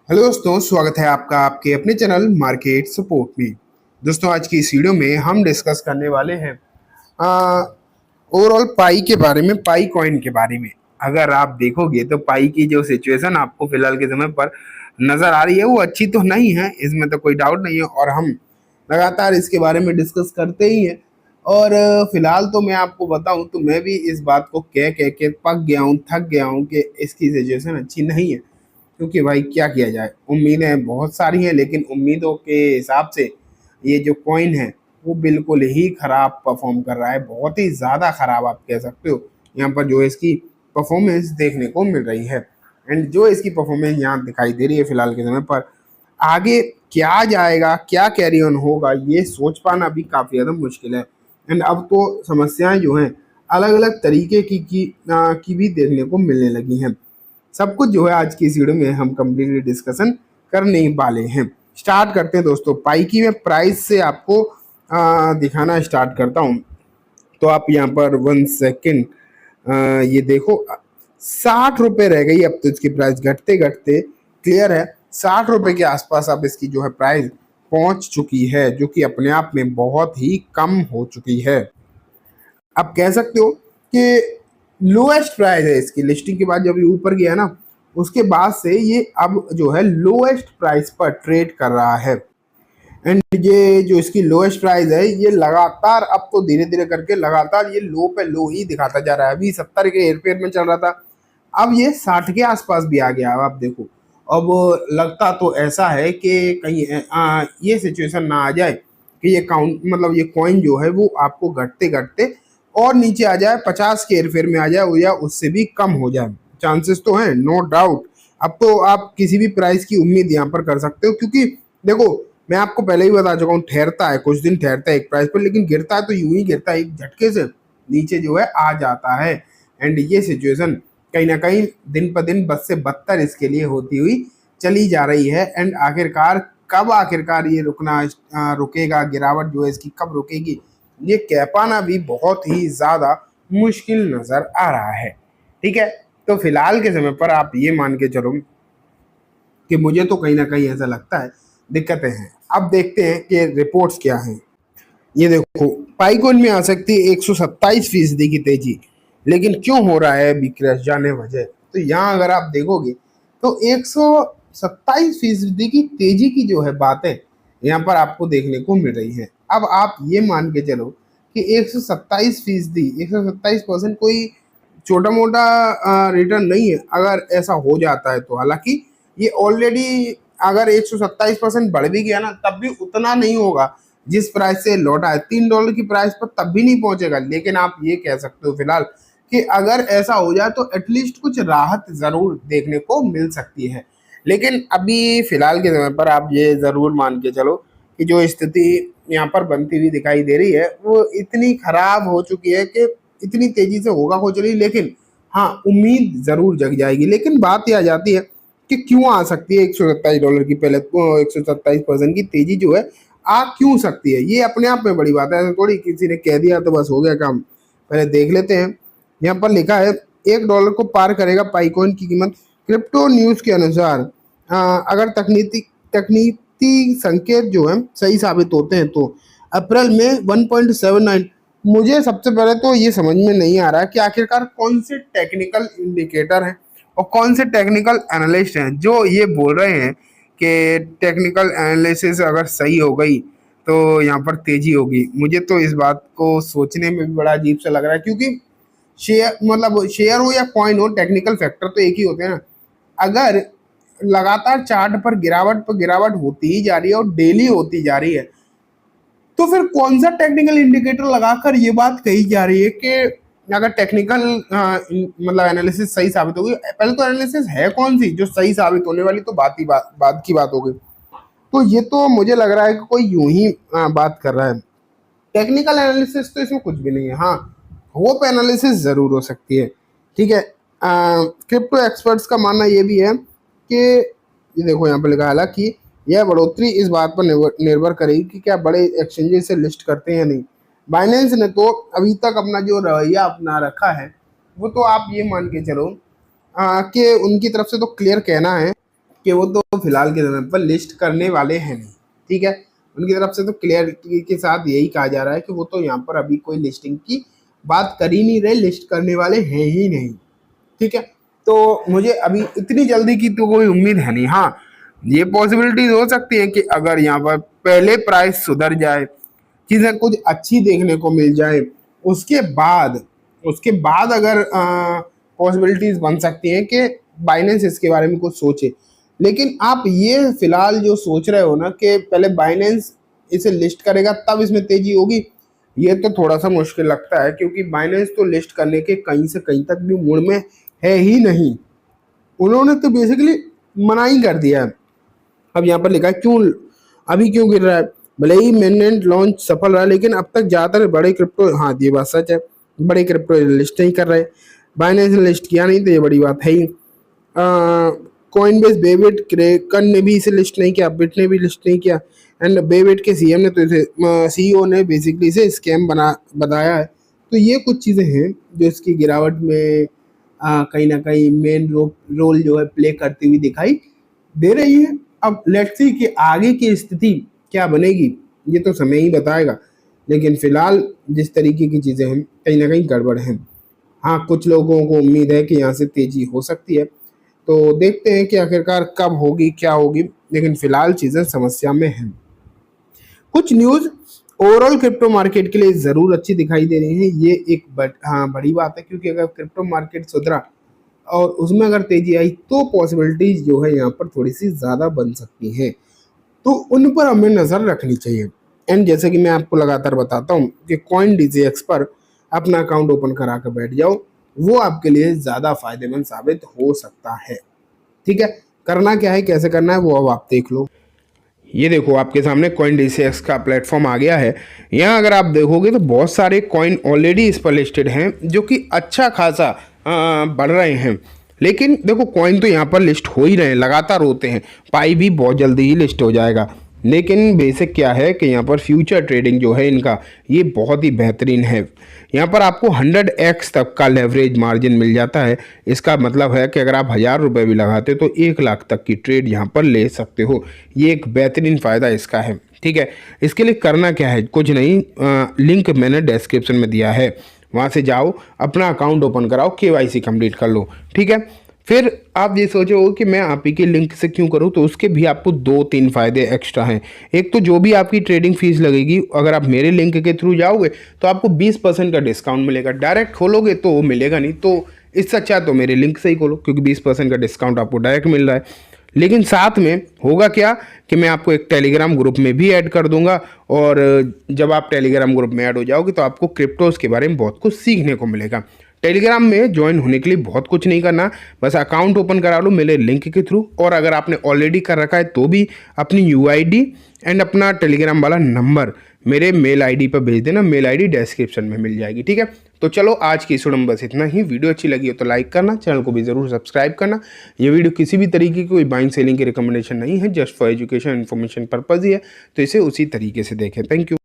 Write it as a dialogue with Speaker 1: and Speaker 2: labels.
Speaker 1: Hello दोस्तों, स्वागत है आपका आपके अपने चैनल मार्केट सपोर्ट में। दोस्तों, आज की इस वीडियो में हम डिस्कस करने वाले हैं ओवरऑल पाई के बारे में, पाई कॉइन के बारे में। अगर आप देखोगे तो पाई की जो सिचुएशन आपको फिलहाल के समय पर नज़र आ रही है वो अच्छी तो नहीं है, इसमें तो कोई डाउट नहीं है और हम लगातार इसके बारे में डिस्कस करते ही हैं। और फिलहाल तो मैं आपको बताऊं तो मैं भी इस बात को कह कह के पक गया हूँ, थक गया हूँ कि इसकी सिचुएशन अच्छी नहीं है। क्योंकि भाई क्या किया जाए, उम्मीदें बहुत सारी हैं लेकिन उम्मीदों के हिसाब से ये जो कॉइन है वो बिल्कुल ही खराब परफॉर्म कर रहा है, बहुत ही ज़्यादा खराब आप कह सकते हो। यहाँ पर जो इसकी परफॉर्मेंस देखने को मिल रही है एंड जो इसकी परफॉर्मेंस यहाँ दिखाई दे रही है फिलहाल के समय पर, आगे क्या जाएगा, क्या कैरी ऑन होगा, ये सोच पाना भी काफ़ी ज़्यादा मुश्किल है। एंड अब तो समस्याएं जो हैं अलग अलग तरीके की भी देखने को मिलने लगी हैं। सब कुछ जो है आज की इस वीडियो में हम कंप्लीटली डिस्कशन करने वाले हैं। स्टार्ट करते हैं दोस्तों। पाई की मैं प्राइस से आपको दिखाना स्टार्ट करता हूँ। तो आप यहाँ पर 1 सेकेंड, ये देखो, 60 रुपये रह गई अब तो इसकी प्राइस, घटते घटते क्लियर है 60 रुपये के आसपास अब इसकी जो है प्राइस पहुंच चुकी है, जो कि अपने आप में बहुत ही कम हो चुकी है। आप कह सकते हो कि लोएस्ट प्राइस है इसकी। लिस्टिंग के बाद जब ये ऊपर गया ना, उसके बाद से ये अब जो है लोएस्ट प्राइस पर ट्रेड कर रहा है। एंड ये जो इसकी लोएस्ट प्राइस है ये लगातार अब तो धीरे धीरे करके लगातार ये लो पे लो ही दिखाता जा रहा है। अभी 70 के एयरफेयर में चल रहा था, अब ये 60 के आसपास भी आ गया। अब आप देखो, अब लगता तो ऐसा है कि कहीं ये सिचुएशन ना आ जाए कि ये काउंट मतलब ये कॉइन जो है वो आपको घटते घटते और नीचे आ जाए, 50 के एयरफेयर में आ जाए या उससे भी कम हो जाए। चांसेस तो हैं, नो डाउट। अब तो आप किसी भी प्राइस की उम्मीद यहाँ पर कर सकते हो, क्योंकि देखो मैं आपको पहले ही बता चुका हूँ, ठहरता है कुछ दिन, ठहरता है एक प्राइस पर, लेकिन गिरता है तो यूं ही गिरता है, एक झटके से नीचे जो है आ जाता है। एंड ये सिचुएशन कहीं ना कहीं दिन पर दिन बद से बदतर इसके लिए होती हुई चली जा रही है। एंड आखिरकार कब आखिरकार ये रुकेगा, गिरावट जो है इसकी कब रुकेगी, ये कह पाना भी बहुत ही ज़्यादा मुश्किल नज़र आ रहा है। ठीक है, तो फिलहाल के समय पर आप ये मान के चलो कि मुझे तो कहीं ना कहीं ऐसा लगता है दिक्कतें हैं। अब देखते हैं कि रिपोर्ट्स क्या हैं। ये देखो, पाइकॉन में आ सकती है 127% की तेजी, लेकिन क्यों हो रहा है अभी क्रैश, जाने वजह। तो यहाँ अगर आप देखोगे तो 127% की तेजी की जो है बातें यहाँ पर आपको देखने को मिल रही है। अब आप ये मान के चलो कि 127%, 127% कोई छोटा मोटा रिटर्न नहीं है अगर ऐसा हो जाता है तो। हालांकि ये ऑलरेडी अगर 127% बढ़ भी गया ना, तब भी उतना नहीं होगा जिस प्राइस से लौटा है। $3 की प्राइस पर तब भी नहीं पहुंचेगा। लेकिन आप ये कह सकते हो फिलहाल कि अगर ऐसा हो जाए तो एटलीस्ट कुछ राहत जरूर देखने को मिल सकती है। लेकिन अभी फिलहाल के समय पर आप ये जरूर मान के चलो कि जो स्थिति यहाँ पर बनती हुई दिखाई दे रही है वो इतनी खराब हो चुकी है कि इतनी तेजी से होगा हो चलिए, लेकिन हाँ, उम्मीद जरूर जग जाएगी। लेकिन बात यह आ जाती है कि क्यों आ सकती है $127 की, पहले 127% की तेजी जो है आ क्यों सकती है, ये अपने आप में बड़ी बात है। ऐसा थोड़ी किसी ने कह दिया तो बस हो गया काम। पहले देख लेते हैं। यहाँ पर लिखा है $1 को पार करेगा पाइकॉइन की कीमत। क्रिप्टो न्यूज के अनुसार अगर तकनीकी संकेत जो है सही साबित होते हैं तो अप्रैल में 1.79। मुझे सबसे पहले तो ये समझ में नहीं आ रहा कि आखिरकार कौन से टेक्निकल इंडिकेटर हैं और कौन से टेक्निकल एनालिस्ट हैं जो ये बोल रहे हैं कि टेक्निकल एनालिसिस अगर सही हो गई तो यहाँ पर तेजी होगी। मुझे तो इस बात को सोचने में भी बड़ा अजीब सा लग रहा है, क्योंकि शेयर मतलब शेयर हो या कॉइन हो, टेक्निकल फैक्टर तो एक ही होते हैं ना। अगर लगातार चार्ट पर गिरावट होती ही जा रही है और डेली होती जा रही है, तो फिर कौन सा टेक्निकल इंडिकेटर लगाकर ये बात कही जा रही है कि अगर टेक्निकल मतलब एनालिसिस सही साबित होगी। पहले तो एनालिसिस है कौन सी जो सही साबित होने वाली, तो बात की बात हो गई। तो ये तो मुझे लग रहा है कि कोई यूं ही बात कर रहा है। टेक्निकल एनालिसिस तो इसमें कुछ भी नहीं है। हाँ, होप एनालिसिस जरूर हो सकती है। ठीक है, क्रिप्टो एक्सपर्ट्स का मानना ये भी है कि ये देखो यहाँ पर लिखा है, हालांकि यह बढ़ोतरी इस बात पर निर्भर करेगी कि क्या बड़े एक्सचेंजेस से लिस्ट करते हैं या नहीं। बाइनेंस ने तो अभी तक अपना जो रवैया अपना रखा है वो तो आप ये मान के चलो कि उनकी तरफ से तो क्लियर कहना है कि वो तो फिलहाल के समय पर लिस्ट करने वाले हैं नहीं, ठीक है। उनकी तरफ से तो क्लियरिटी के साथ यही कहा जा रहा है कि वो तो यहाँ पर अभी कोई लिस्टिंग की बात कर ही नहीं रहे, लिस्ट करने वाले हैं ही नहीं, ठीक है। तो मुझे अभी इतनी जल्दी की तो कोई उम्मीद है नहीं। हाँ, ये पॉसिबिलिटीज हो सकती है कि अगर यहाँ पर पहले प्राइस सुधर जाए, चीज़ें कुछ अच्छी देखने को मिल जाए, उसके बाद अगर पॉसिबिलिटीज बन सकती हैं कि बाइनेंस इसके बारे में कुछ सोचे। लेकिन आप ये फिलहाल जो सोच रहे हो ना कि पहले बाइनेंस इसे लिस्ट करेगा तब इसमें तेजी होगी, ये तो थोड़ा सा मुश्किल लगता है, क्योंकि बाइनेंस तो लिस्ट करने के कहीं से कहीं तक भी मूड में है ही नहीं। उन्होंने तो बेसिकली मना ही कर दिया है। अब यहाँ पर लिखा है अभी क्यों गिर रहा है, भले ही मेननेट लॉन्च सफल रहा लेकिन अब तक ज़्यादातर बड़े क्रिप्टो, हाँ ये बात सच है, बड़े क्रिप्टो लिस्ट नहीं कर रहे, बाइनेंस ने लिस्ट किया नहीं तो ये बड़ी बात है ही। कॉइनबेस, बेबिट, क्रेकन ने भी इसे लिस्ट नहीं किया, बिट ने भी लिस्ट नहीं किया, एंड बेबिट के सीएम ने तो इसे सीईओ ने बेसिकली इसे स्कैम बताया है। तो ये कुछ चीज़ें हैं जो इसकी गिरावट में कहीं ना कहीं मेन रोल जो है प्ले करती हुई दिखाई दे रही है। अब लेट्स सी कि आगे की स्थिति क्या बनेगी, ये तो समय ही बताएगा। लेकिन फिलहाल जिस तरीके की चीज़ें हैं कहीं ना कहीं गड़बड़ हैं। हाँ, कुछ लोगों को उम्मीद है कि यहाँ से तेजी हो सकती है, तो देखते हैं कि आखिरकार कब होगी, क्या होगी। लेकिन फिलहाल चीज़ें समस्या में हैं। कुछ न्यूज़ ओवरऑल क्रिप्टो मार्केट के लिए ज़रूर अच्छी दिखाई दे रही है, ये एक बड़ी बात है, क्योंकि अगर क्रिप्टो मार्केट सुधरा और उसमें अगर तेजी आई तो पॉसिबिलिटीज जो है यहाँ पर थोड़ी सी ज़्यादा बन सकती हैं, तो उन पर हमें नज़र रखनी चाहिए। एंड जैसे कि मैं आपको लगातार बताता हूँ कि CoinDCX पर अपना अकाउंट ओपन करा कर बैठ जाओ, वो आपके लिए ज़्यादा फायदेमंद साबित हो सकता है, ठीक है। करना क्या है, कैसे करना है, वो अब आप देख लो। ये देखो आपके सामने CoinDCX का प्लेटफॉर्म आ गया है। यहाँ अगर आप देखोगे तो बहुत सारे कॉइन ऑलरेडी इस पर लिस्टेड हैं, जो कि अच्छा खासा बढ़ रहे हैं। लेकिन देखो कॉइन तो यहाँ पर लिस्ट हो ही रहे हैं, लगातार होते हैं, पाई भी बहुत जल्दी ही लिस्ट हो जाएगा। लेकिन बेसिक क्या है कि यहाँ पर फ्यूचर ट्रेडिंग जो है इनका, ये बहुत ही बेहतरीन है। यहाँ पर आपको 100x तक का लेवरेज मार्जिन मिल जाता है। इसका मतलब है कि अगर आप 1000 रुपये भी लगाते तो 1 लाख तक की ट्रेड यहाँ पर ले सकते हो। ये एक बेहतरीन फ़ायदा इसका है, ठीक है। इसके लिए करना क्या है, कुछ नहीं, लिंक मैंने डिस्क्रिप्शन में दिया है, वहाँ से जाओ, अपना अकाउंट ओपन कराओ, KYC कंप्लीट कर लो, ठीक है। फिर आप ये सोचो कि मैं आप ही के लिंक से क्यों करूं, तो उसके भी आपको 2-3 फ़ायदे एक्स्ट्रा हैं। एक तो जो भी आपकी ट्रेडिंग फीस लगेगी, अगर आप मेरे लिंक के थ्रू जाओगे तो आपको 20% का डिस्काउंट मिलेगा। डायरेक्ट खोलोगे तो वो मिलेगा नहीं, तो इससे अच्छा तो मेरे लिंक से ही खोलो, क्योंकि 20% का डिस्काउंट आपको डायरेक्ट मिल रहा है। लेकिन साथ में होगा क्या कि मैं आपको एक टेलीग्राम ग्रुप में भी ऐड कर दूंगा, और जब आप टेलीग्राम ग्रुप में ऐड हो जाओगे तो आपको क्रिप्टोज के बारे में बहुत कुछ सीखने को मिलेगा। टेलीग्राम में ज्वाइन होने के लिए बहुत कुछ नहीं करना, बस अकाउंट ओपन करा लो मेरे लिंक के थ्रू, और अगर आपने ऑलरेडी कर रखा है तो भी अपनी UID एंड अपना टेलीग्राम वाला नंबर मेरे मेल ID पर भेज देना, मेल ID डिस्क्रिप्शन में मिल जाएगी, ठीक है। तो चलो आज की इस वीडियो में बस इतना ही। वीडियो अच्छी लगी हो तो लाइक करना, चैनल को भी ज़रूर सब्सक्राइब करना। ये वीडियो किसी भी तरीके की कोई बाइंग सेलिंग की रिकमेंडेशन नहीं है, just for education information purpose ही है, तो इसे उसी तरीके से देखें। Thank you.